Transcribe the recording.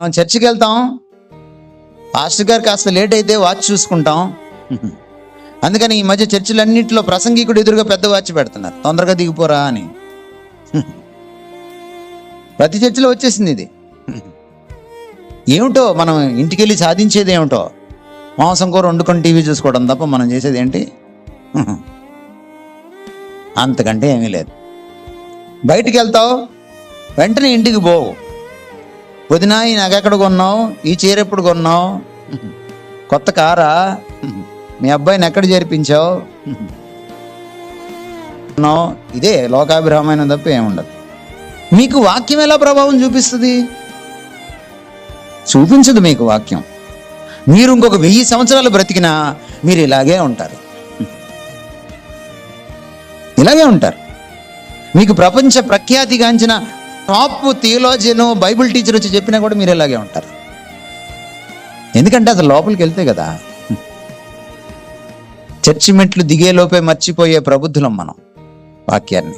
మనం చర్చికి వెళ్తాం, పాస్టర్ గారు కాస్త లేట్ అయితే వాచ్ చూసుకుంటాం. అందుకని ఈ మధ్య చర్చిలన్నింటిలో ప్రసంగికుడు ఎదురుగా పెద్ద వాచ్ పెడుతున్నారు, తొందరగా దిగిపోరా అని. ప్రతి చర్చిలో వచ్చేసింది ఇది. ఏమిటో మనం ఇంటికి వెళ్ళి సాధించేది ఏమిటో, మాంసం కూర వండుకొని టీవీ చూసుకోవడం తప్ప మనం చేసేది ఏంటి? అంతకంటే ఏమీ లేదు. బయటికి వెళ్తావు, వెంటనే ఇంటికి పోవు. వదినా ఈ నగెక్కడ కొన్నావు, ఈ చీర ఎప్పుడు కొన్నావు, కొత్త కారా, మీ అబ్బాయిని ఎక్కడ చేర్పించావు, ఇదే లోకాభిరామైన తప్ప ఏముండదు. మీకు వాక్యం ఎలా ప్రభావం చూపిస్తుంది? చూపించదు మీకు వాక్యం. మీరు ఇంకొక 1000 సంవత్సరాలు బ్రతికినా మీరు ఇలాగే ఉంటారు, ఇలాగే ఉంటారు. మీకు ప్రపంచ ప్రఖ్యాతిగాంచిన టాప్ థియోలాజియన్ బైబిల్ టీచర్ వచ్చి చెప్పినా కూడా మీరు ఇలాగే ఉంటారు. ఎందుకంటే అసలు లోపలికి వెళ్తే కదా. చర్చి మెట్లు దిగేలోపే మర్చిపోయే ప్రబుద్ధులం మనం వాక్యాన్ని.